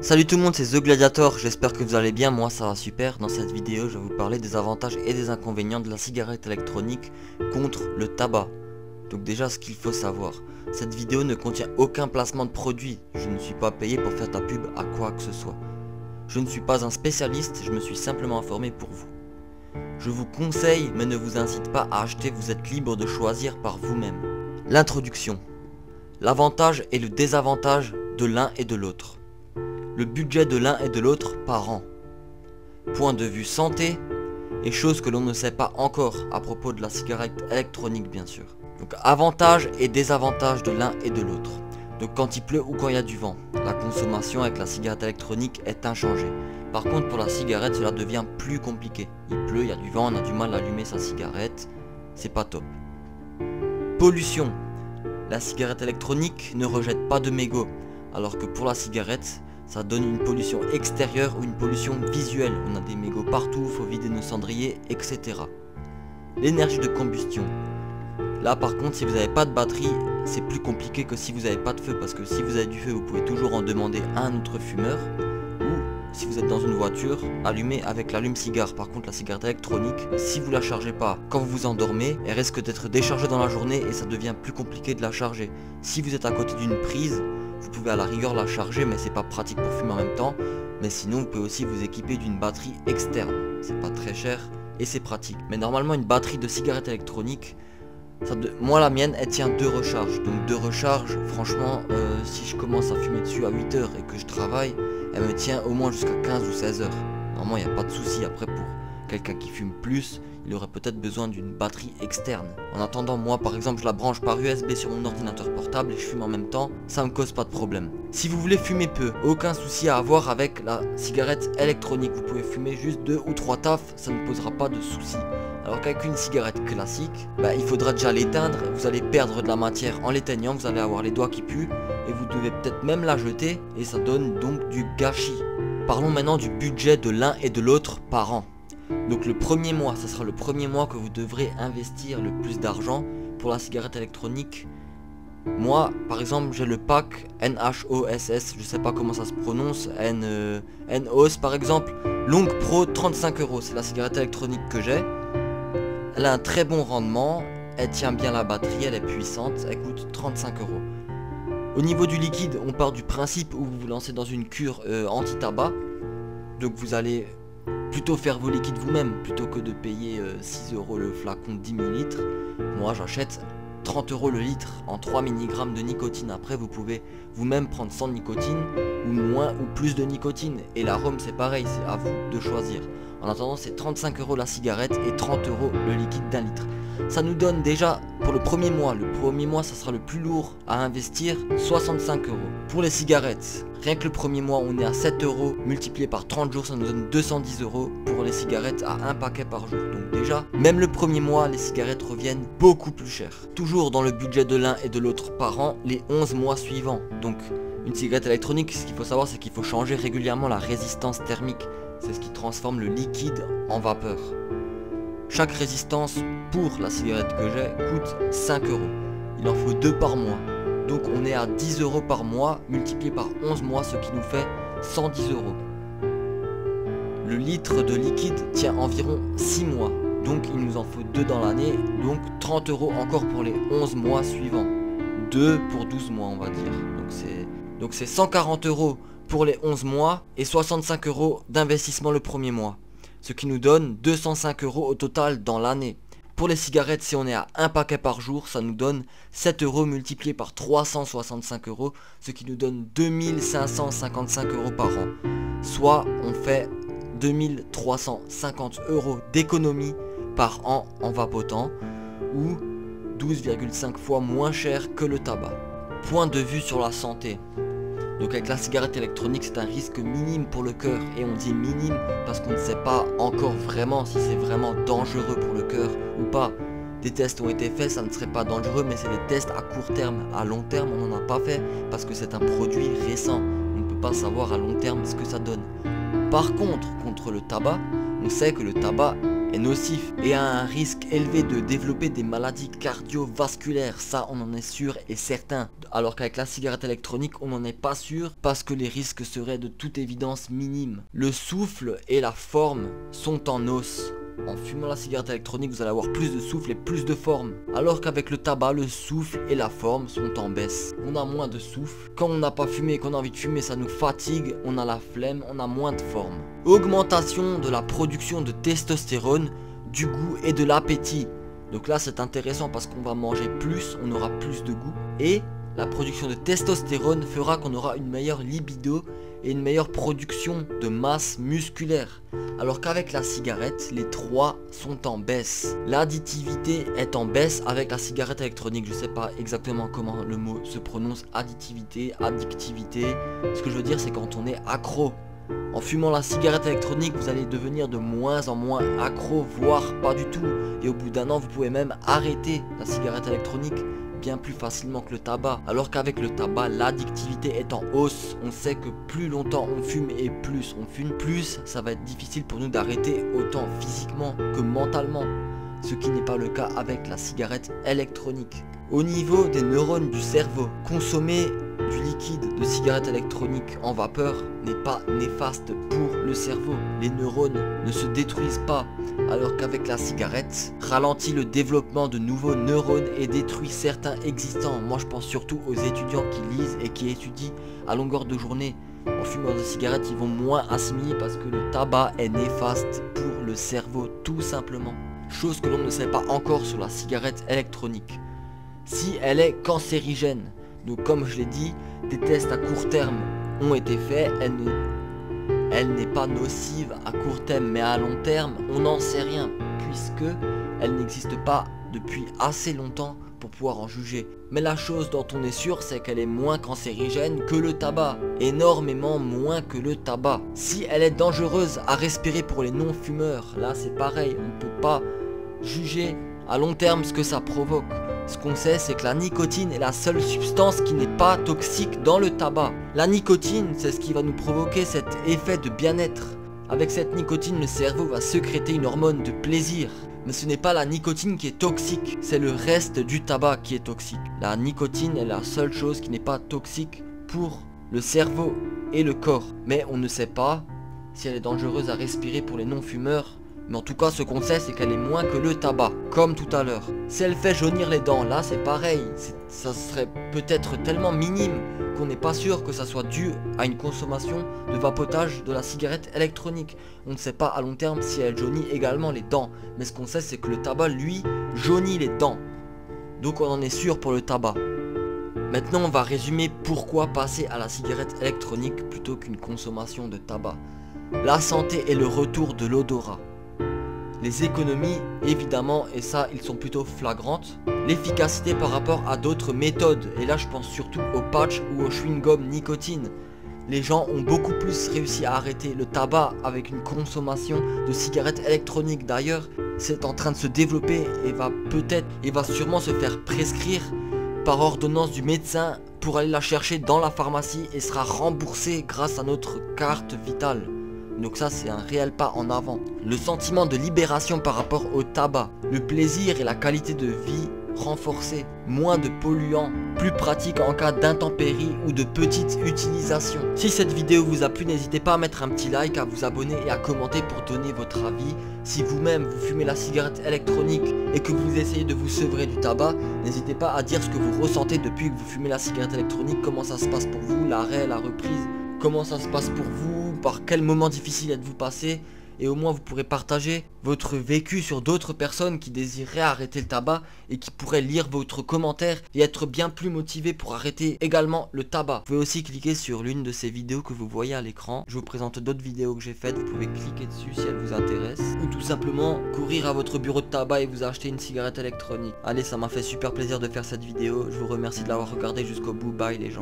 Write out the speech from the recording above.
Salut tout le monde, c'est The Gladiator, j'espère que vous allez bien, moi ça va super. Dans cette vidéo, je vais vous parler des avantages et des inconvénients de la cigarette électronique contre le tabac. Donc déjà, ce qu'il faut savoir, cette vidéo ne contient aucun placement de produit. Je ne suis pas payé pour faire ta pub à quoi que ce soit. Je ne suis pas un spécialiste, je me suis simplement informé pour vous. Je vous conseille, mais ne vous incite pas à acheter, vous êtes libre de choisir par vous-même. L'introduction. L'avantage et le désavantage de l'un et de l'autre. Le budget de l'un et de l'autre par an. Point de vue santé, et chose que l'on ne sait pas encore à propos de la cigarette électronique bien sûr. Donc avantages et désavantages de l'un et de l'autre. Donc quand il pleut ou quand il y a du vent, la consommation avec la cigarette électronique est inchangée. Par contre pour la cigarette cela devient plus compliqué. Il pleut, il y a du vent, on a du mal à allumer sa cigarette, c'est pas top. Pollution. La cigarette électronique ne rejette pas de mégots, alors que pour la cigarette, ça donne une pollution extérieure ou une pollution visuelle. On a des mégots partout, faut vider nos cendriers, etc. L'énergie de combustion. Là par contre, si vous n'avez pas de batterie, c'est plus compliqué que si vous n'avez pas de feu. Parce que si vous avez du feu, vous pouvez toujours en demander à un autre fumeur. Ou si vous êtes dans une voiture, allumer avec l'allume-cigare. Par contre, la cigarette électronique, si vous la chargez pas quand vous vous endormez, elle risque d'être déchargée dans la journée et ça devient plus compliqué de la charger. Si vous êtes à côté d'une prise, vous pouvez à la rigueur la charger, mais c'est pas pratique pour fumer en même temps. Mais sinon, vous pouvez aussi vous équiper d'une batterie externe. C'est pas très cher et c'est pratique. Mais normalement, une batterie de cigarette électronique, moi la mienne, elle tient 2 recharges. Donc 2 recharges, franchement, si je commence à fumer dessus à 8 heures et que je travaille, elle me tient au moins jusqu'à 15 ou 16 heures. Normalement, il n'y a pas de souci. Après, pour quelqu'un qui fume plus, il aurait peut-être besoin d'une batterie externe. En attendant, moi par exemple, je la branche par USB sur mon ordinateur portable et je fume en même temps, ça me cause pas de problème. Si vous voulez fumer peu, aucun souci à avoir avec la cigarette électronique. Vous pouvez fumer juste 2 ou 3 tafs, ça ne posera pas de soucis. Alors qu'avec une cigarette classique, il faudra déjà l'éteindre, vous allez perdre de la matière en l'éteignant, vous allez avoir les doigts qui puent et vous devez peut-être même la jeter et ça donne donc du gâchis. Parlons maintenant du budget de l'un et de l'autre par an. Donc le premier mois, ça sera le premier mois que vous devrez investir le plus d'argent pour la cigarette électronique. Moi, par exemple, j'ai le pack NHOSS, je sais pas comment ça se prononce, NOS par exemple, Long Pro 35 €, c'est la cigarette électronique que j'ai. Elle a un très bon rendement, elle tient bien la batterie, elle est puissante, elle coûte 35 €. Au niveau du liquide, on part du principe où vous vous lancez dans une cure anti-tabac, donc vous allez plutôt faire vos liquides vous-même plutôt que de payer 6 € le flacon de 10 ml. Moi j'achète 30 € le litre en 3 mg de nicotine. Après vous pouvez vous-même prendre sans nicotine ou moins ou plus de nicotine. Et l'arôme c'est pareil, c'est à vous de choisir. En attendant c'est 35 € la cigarette et 30 € le liquide d'1 litre. Ça nous donne déjà pour le premier mois ça sera le plus lourd à investir, 65 €. Pour les cigarettes, rien que le premier mois on est à 7 € multiplié par 30 jours, ça nous donne 210 € pour les cigarettes à un paquet par jour. Donc déjà, même le premier mois les cigarettes reviennent beaucoup plus cher. Toujours dans le budget de l'un et de l'autre par an, les 11 mois suivants. Donc une cigarette électronique, ce qu'il faut savoir c'est qu'il faut changer régulièrement la résistance thermique. C'est ce qui transforme le liquide en vapeur. Chaque résistance pour la cigarette que j'ai coûte 5 €. Il en faut 2 par mois. Donc on est à 10 € par mois multiplié par 11 mois, ce qui nous fait 110 €. Le litre de liquide tient environ 6 mois. Donc il nous en faut 2 dans l'année. Donc 30 € encore pour les 11 mois suivants. 2 pour 12 mois on va dire. Donc c'est 140 € pour les 11 mois et 65 € d'investissement le premier mois. Ce qui nous donne 205 € au total dans l'année. Pour les cigarettes, si on est à un paquet par jour, ça nous donne 7 € multiplié par 365 €, ce qui nous donne 2555 € par an. Soit on fait 2350 € d'économie par an en vapotant, ou 12,5 fois moins cher que le tabac. Point de vue sur la santé. Donc avec la cigarette électronique c'est un risque minime pour le cœur, et on dit minime parce qu'on ne sait pas encore vraiment si c'est vraiment dangereux pour le cœur ou pas. Des tests ont été faits, ça ne serait pas dangereux, mais c'est des tests à court terme. À long terme on n'en a pas fait parce que c'est un produit récent, on ne peut pas savoir à long terme ce que ça donne. Par contre, contre le tabac, on sait que le tabac est nocif et a un risque élevé de développer des maladies cardiovasculaires. Ça, on en est sûr et certain. Alors qu'avec la cigarette électronique, on n'en est pas sûr parce que les risques seraient de toute évidence minimes. Le souffle et la forme sont en os. En fumant la cigarette électronique, vous allez avoir plus de souffle et plus de forme. Alors qu'avec le tabac, le souffle et la forme sont en baisse. On a moins de souffle. Quand on n'a pas fumé et qu'on a envie de fumer, ça nous fatigue, on a la flemme, on a moins de forme. Augmentation de la production de testostérone, du goût et de l'appétit. Donc là, c'est intéressant parce qu'on va manger plus, on aura plus de goût. Et la production de testostérone fera qu'on aura une meilleure libido et une meilleure production de masse musculaire. Alors qu'avec la cigarette, les trois sont en baisse. L'additivité est en baisse avec la cigarette électronique. Je sais pas exactement comment le mot se prononce, additivité, addictivité. Ce que je veux dire, c'est quand on est accro. En fumant la cigarette électronique, vous allez devenir de moins en moins accro, voire pas du tout. Et au bout d'un an, vous pouvez même arrêter la cigarette électronique bien plus facilement que le tabac. Alors qu'avec le tabac, l'addictivité est en hausse. On sait que plus longtemps on fume et plus on fume, plus ça va être difficile pour nous d'arrêter, autant physiquement que mentalement. Ce qui n'est pas le cas avec la cigarette électronique. Au niveau des neurones du cerveau, consommer du liquide de cigarette électronique en vapeur n'est pas néfaste pour le cerveau. Les neurones ne se détruisent pas, alors qu'avec la cigarette, ralentit le développement de nouveaux neurones et détruit certains existants. Moi je pense surtout aux étudiants qui lisent et qui étudient à longueur de journée. En fumant de cigarette, ils vont moins assimiler parce que le tabac est néfaste pour le cerveau, tout simplement. Chose que l'on ne sait pas encore sur la cigarette électronique. Si elle est cancérigène. Donc comme je l'ai dit, des tests à court terme ont été faits, elle n'est pas nocive à court terme, mais à long terme, on n'en sait rien, puisque elle n'existe pas depuis assez longtemps pour pouvoir en juger. Mais la chose dont on est sûr, c'est qu'elle est moins cancérigène que le tabac, énormément moins que le tabac. Si elle est dangereuse à respirer pour les non-fumeurs, là c'est pareil, on ne peut pas juger à long terme ce que ça provoque. Ce qu'on sait, c'est que la nicotine est la seule substance qui n'est pas toxique dans le tabac. La nicotine, c'est ce qui va nous provoquer cet effet de bien-être. Avec cette nicotine, le cerveau va sécréter une hormone de plaisir. Mais ce n'est pas la nicotine qui est toxique, c'est le reste du tabac qui est toxique. La nicotine est la seule chose qui n'est pas toxique pour le cerveau et le corps. Mais on ne sait pas si elle est dangereuse à respirer pour les non-fumeurs. Mais en tout cas, ce qu'on sait, c'est qu'elle est moins que le tabac, comme tout à l'heure. Si elle fait jaunir les dents, là, c'est pareil. Ça serait peut-être tellement minime qu'on n'est pas sûr que ça soit dû à une consommation de vapotage de la cigarette électronique. On ne sait pas à long terme si elle jaunit également les dents. Mais ce qu'on sait, c'est que le tabac, lui, jaunit les dents. Donc on en est sûr pour le tabac. Maintenant, on va résumer pourquoi passer à la cigarette électronique plutôt qu'une consommation de tabac. La santé et le retour de l'odorat. Les économies, évidemment, et ça, ils sont plutôt flagrantes. L'efficacité par rapport à d'autres méthodes, et là je pense surtout au patch ou au chewing-gum nicotine. Les gens ont beaucoup plus réussi à arrêter le tabac avec une consommation de cigarettes électroniques. D'ailleurs, c'est en train de se développer et va sûrement se faire prescrire par ordonnance du médecin pour aller la chercher dans la pharmacie et sera remboursé grâce à notre carte vitale. Donc ça, c'est un réel pas en avant. Le sentiment de libération par rapport au tabac, le plaisir et la qualité de vie renforcés, moins de polluants, plus pratique en cas d'intempéries ou de petite utilisation. Si cette vidéo vous a plu, n'hésitez pas à mettre un petit like, à vous abonner et à commenter pour donner votre avis. Si vous-même vous fumez la cigarette électronique et que vous essayez de vous sevrer du tabac, n'hésitez pas à dire ce que vous ressentez depuis que vous fumez la cigarette électronique, comment ça se passe pour vous, l'arrêt, la reprise, comment ça se passe pour vous, par quel moment difficile êtes-vous passé, et au moins vous pourrez partager votre vécu sur d'autres personnes qui désireraient arrêter le tabac et qui pourraient lire votre commentaire et être bien plus motivés pour arrêter également le tabac. Vous pouvez aussi cliquer sur l'une de ces vidéos que vous voyez à l'écran. Je vous présente d'autres vidéos que j'ai faites, vous pouvez cliquer dessus si elles vous intéressent. Ou tout simplement courir à votre bureau de tabac et vous acheter une cigarette électronique. Allez, ça m'a fait super plaisir de faire cette vidéo, je vous remercie de l'avoir regardé jusqu'au bout, bye les gens.